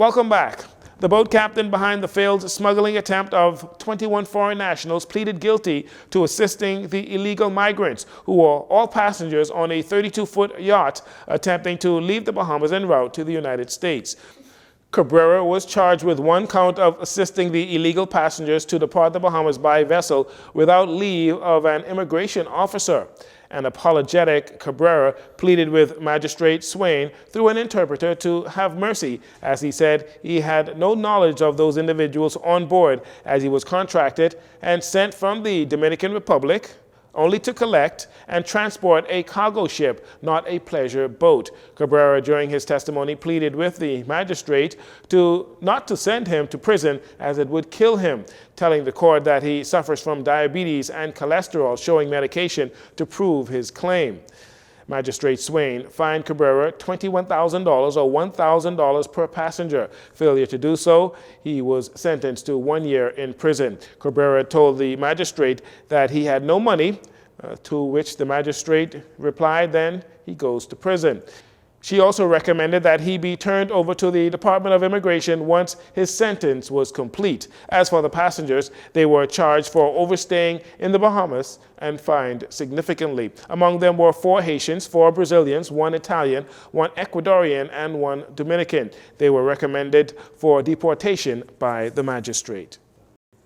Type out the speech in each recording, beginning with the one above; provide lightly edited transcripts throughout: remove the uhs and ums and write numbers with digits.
Welcome back. The boat captain behind the failed smuggling attempt of 21 foreign nationals pleaded guilty to assisting the illegal migrants, who were all passengers on a 32-foot yacht attempting to leave the Bahamas en route to the United States. Cabrera was charged with one count of assisting the illegal passengers to depart the Bahamas by vessel without leave of an immigration officer. An apologetic Cabrera pleaded with Magistrate Swain through an interpreter to have mercy, as he said he had no knowledge of those individuals on board, as he was contracted and sent from the Dominican Republic only to collect and transport a cargo ship, not a pleasure boat. Cabrera, during his testimony, pleaded with the magistrate not to send him to prison, as it would kill him, telling the court that he suffers from diabetes and cholesterol, showing medication to prove his claim. Magistrate Swain fined Cabrera $21,000 or $1,000 per passenger. Failure to do so, he was sentenced to 1 year in prison. Cabrera told the magistrate that he had no money, to which the magistrate replied, then he goes to prison. She also recommended that he be turned over to the Department of Immigration once his sentence was complete. As for the passengers, they were charged for overstaying in the Bahamas and fined significantly. Among them were 4 Haitians, 4 Brazilians, 1 Italian, 1 Ecuadorian, and 1 Dominican. They were recommended for deportation by the magistrate.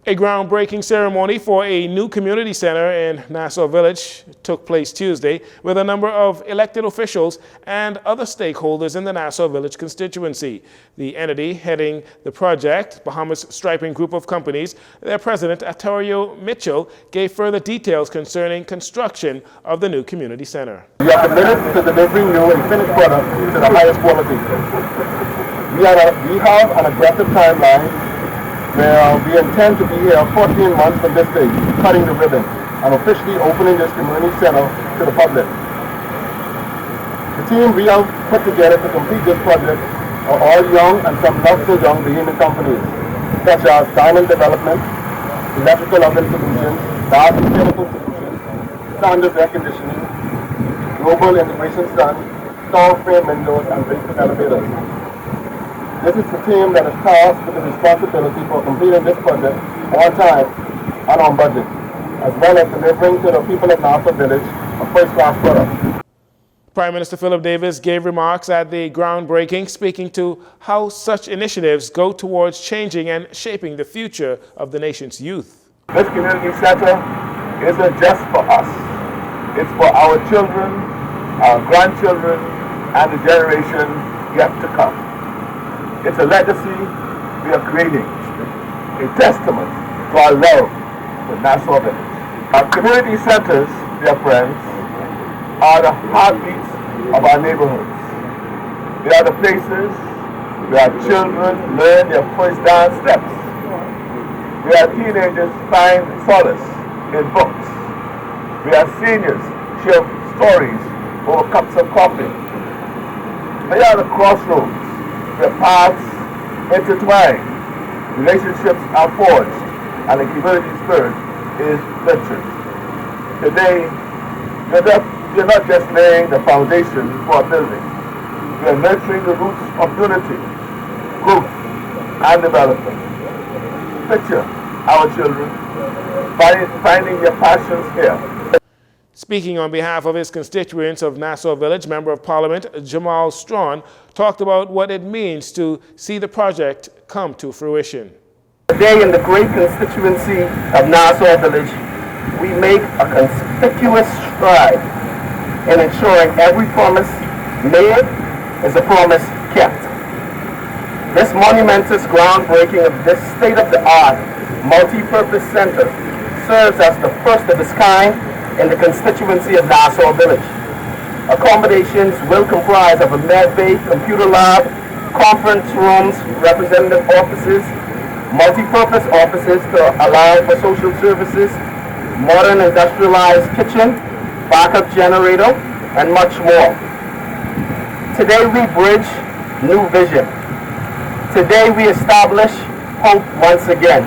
A groundbreaking ceremony for a new community center in Nassau Village took place Tuesday, with a number of elected officials and other stakeholders in the Nassau Village constituency. The entity heading the project, Bahamas Striping Group of Companies, their president, Attorio Mitchell, gave further details concerning construction of the new community center. We are committed to delivering new and finished products to the highest quality. We have an aggressive timeline where we intend to be here 14 months from this date, cutting the ribbon and officially opening this community center to the public. The team we have put together to complete this project are all young and some not so young behemoth companies, such as Diamond Development, Electrical Oven Solutions, Gas and Chemical Solutions, Standard Air Conditioning, Global Integration Sun, Tall Frame Windows, and Basic Elevators. This is the team that is tasked with the responsibility for completing this project on time and on budget, as well as delivering to the people of Nassau Village a first-class product. Prime Minister Philip Davis gave remarks at the groundbreaking, speaking to how such initiatives go towards changing and shaping the future of the nation's youth. This community center isn't just for us. It's for our children, our grandchildren, and the generation yet to come. It's a legacy we are creating, a testament to our love for Nassau Village. Our community centers, dear friends, are the heartbeats of our neighborhoods. They are the places where our children learn their first dance steps, where teenagers find solace in books, where seniors share stories over cups of coffee. They are the crossroads where paths intertwine, relationships are forged, and the community spirit is nurtured. Today, we're not just laying the foundation for a building. We are nurturing the roots of unity, growth, and development. Picture our children finding their passions here. Speaking on behalf of his constituents of Nassau Village, Member of Parliament Jamal Strawn talked about what it means to see the project come to fruition. Today in the great constituency of Nassau Village, we make a conspicuous stride in ensuring every promise made is a promise kept. This monumentous groundbreaking of this state-of-the-art multi-purpose center serves as the first of its kind in the constituency of Nassau Village. Accommodations will comprise of a med-bay computer lab, conference rooms, representative offices, multi-purpose offices to allow for social services, modern industrialized kitchen, backup generator, and much more. Today we bridge new vision. Today we establish hope once again.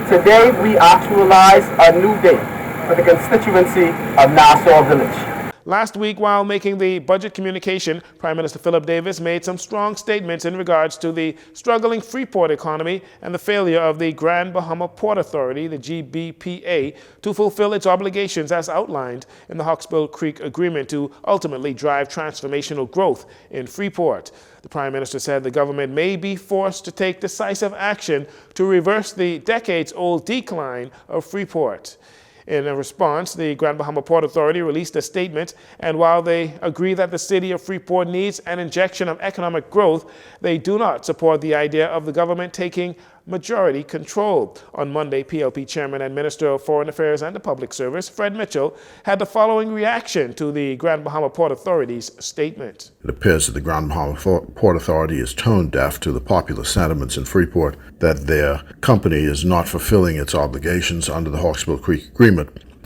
Today we actualize a new day for the constituency of Nassau Village. Last week, while making the budget communication, Prime Minister Philip Davis made some strong statements in regards to the struggling Freeport economy and the failure of the Grand Bahama Port Authority, the GBPA, to fulfill its obligations as outlined in the Hawksbill Creek Agreement to ultimately drive transformational growth in Freeport. The Prime Minister said the government may be forced to take decisive action to reverse the decades-old decline of Freeport. In a response, the Grand Bahama Port Authority released a statement, and while they agree that the city of Freeport needs an injection of economic growth, they do not support the idea of the government taking majority control. On Monday, PLP Chairman and Minister of Foreign Affairs and the Public Service, Fred Mitchell, had the following reaction to the Grand Bahama Port Authority's statement. It appears that the Grand Bahama Port Authority is tone deaf to the popular sentiments in Freeport that their company is not fulfilling its obligations under the Hawksbill Creek Agreement.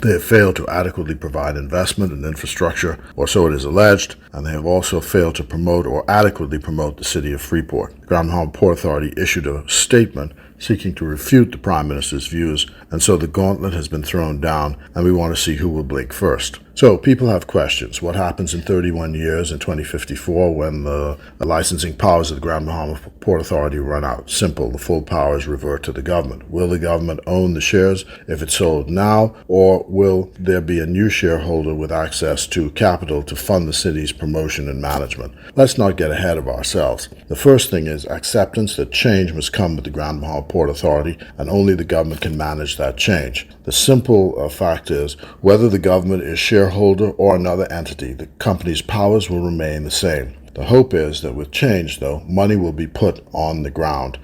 They have failed to adequately provide investment and infrastructure, or so it is alleged, and they have also failed to promote or adequately promote the city of Freeport. The Grand Bahama Port Authority issued a statement seeking to refute the Prime Minister's views, and so the gauntlet has been thrown down, and we want to see who will blink first. So people have questions. What happens in 31 years in 2054 when the licensing powers of the Grand Bahama Port Authority run out? Simple, the full powers revert to the government. Will the government own the shares if it's sold now, or will there be a new shareholder with access to capital to fund the city's promotion and management? Let's not get ahead of ourselves. The first thing is acceptance that change must come with the Grand Bahama Port Authority, and only the government can manage that change. The simple fact is, whether the government is shareholder or another entity, the company's powers will remain the same. The hope is that with change, though, money will be put on the ground.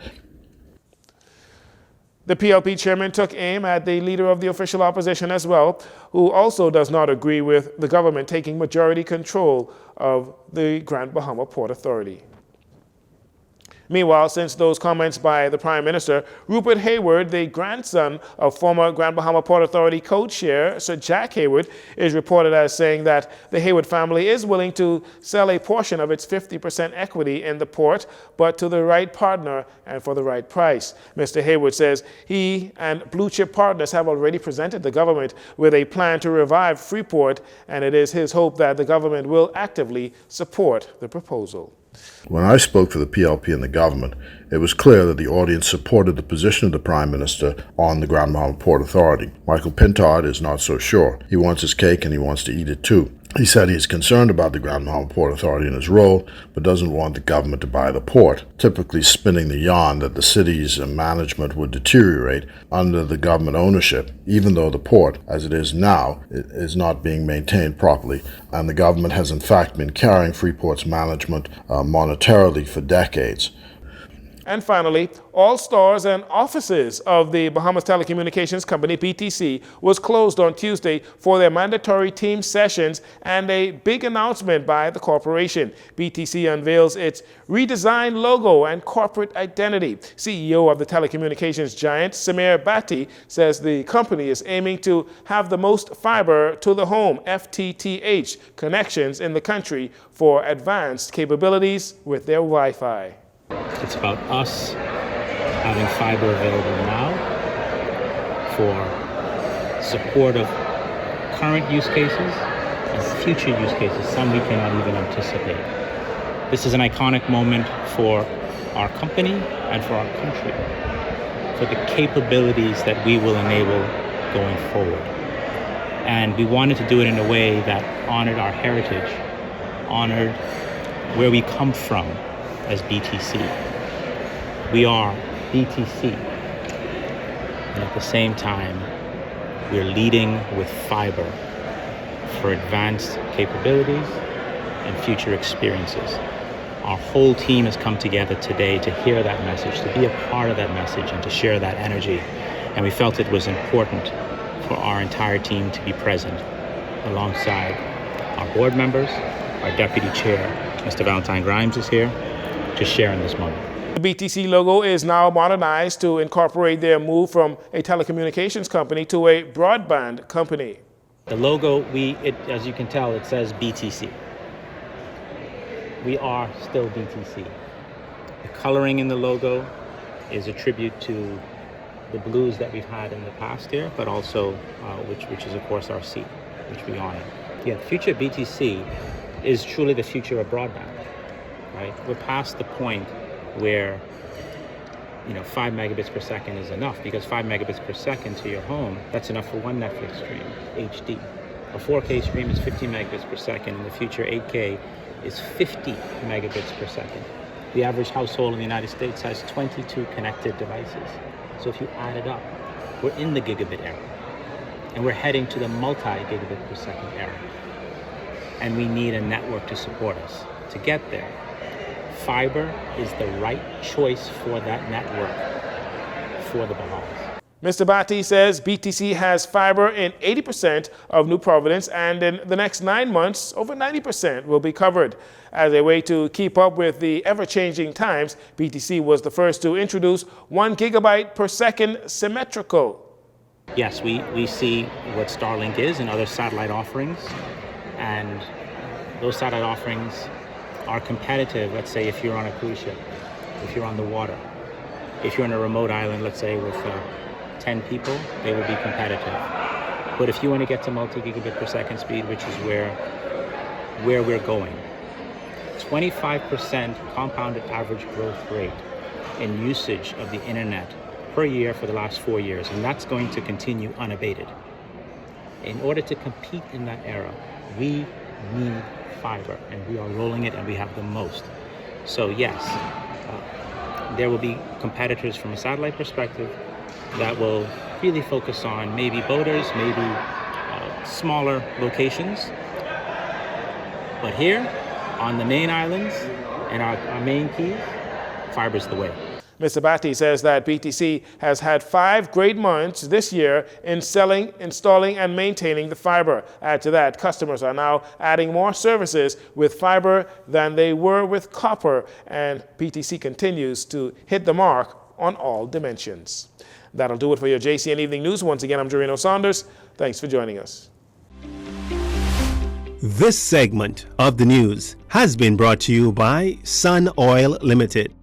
The PLP chairman took aim at the leader of the official opposition as well, who also does not agree with the government taking majority control of the Grand Bahama Port Authority. Meanwhile, since those comments by the Prime Minister, Rupert Hayward, the grandson of former Grand Bahama Port Authority co-chair Sir Jack Hayward, is reported as saying that the Hayward family is willing to sell a portion of its 50% equity in the port, but to the right partner and for the right price. Mr. Hayward says he and blue chip partners have already presented the government with a plan to revive Freeport, and it is his hope that the government will actively support the proposal. When I spoke for the PLP and the government, it was clear that the audience supported the position of the Prime Minister on the Grand Bahama Port Authority. Michael Pintard is not so sure. He wants his cake and he wants to eat it too. He said he is concerned about the Grand Bahama Port Authority and his role, but doesn't want the government to buy the port, typically spinning the yarn that the city's management would deteriorate under the government ownership, even though the port, as it is now, is not being maintained properly, and the government has in fact been carrying Freeport's management monetarily for decades. And finally, all stores and offices of the Bahamas Telecommunications Company, BTC, was closed on Tuesday for their mandatory team sessions and a big announcement by the corporation. BTC unveils its redesigned logo and corporate identity. CEO of the telecommunications giant, Samir Bhatti, says the company is aiming to have the most fiber to the home, FTTH, connections in the country for advanced capabilities with their Wi-Fi. It's about us having fiber available now for support of current use cases and future use cases, some we cannot even anticipate. This is an iconic moment for our company and for our country, for the capabilities that we will enable going forward. And we wanted to do it in a way that honored our heritage, honored where we come from as BTC. We are BTC, and at the same time, we're leading with fiber for advanced capabilities and future experiences. Our whole team has come together today to hear that message, to be a part of that message, and to share that energy. And we felt it was important for our entire team to be present alongside our board members. Our deputy chair, Mr. Valentine Grimes, is here to share in this moment. The BTC logo is now modernized to incorporate their move from a telecommunications company to a broadband company. The logo, as you can tell, it says BTC. We are still BTC. The coloring in the logo is a tribute to the blues that we've had in the past here, but also which is of course our C, which we honor. Yeah, the future of BTC is truly the future of broadband, right? We're past the point where 5 megabits per second is enough, because 5 megabits per second to your home, that's enough for one Netflix stream, HD. A 4K stream is 50 megabits per second. In the future, 8K is 50 megabits per second. The average household in the United States has 22 connected devices. So if you add it up, we're in the gigabit era. And we're heading to the multi-gigabit per second era. And we need a network to support us. To get there, fiber is the right choice for that network for the Bahamas. Mr. Bhatti says BTC has fiber in 80% of New Providence, and in the next 9 months, over 90% will be covered. As a way to keep up with the ever-changing times, BTC was the first to introduce 1 gigabyte per second symmetrical. Yes, we see what Starlink is and other satellite offerings, and those satellite offerings are competitive. Let's say if you're on a cruise ship, if you're on the water, if you're on a remote island, let's say with 10 people, they will be competitive. But if you want to get to multi-gigabit per second speed, which is where we're going, 25% compounded average growth rate in usage of the internet per year for the last 4 years, and that's going to continue unabated. In order to compete in that era, we need fiber, and we are rolling it, and we have the most. So yes, there will be competitors from a satellite perspective that will really focus on maybe boaters, maybe smaller locations. But here, on the main islands and our main keys, fiber's the way. Mr. Bhatti says that BTC has had 5 great months this year in selling, installing, and maintaining the fiber. Add to that, customers are now adding more services with fiber than they were with copper, and BTC continues to hit the mark on all dimensions. That'll do it for your JCN Evening News. Once again, I'm Jorino Saunders. Thanks for joining us. This segment of the news has been brought to you by Sun Oil Limited.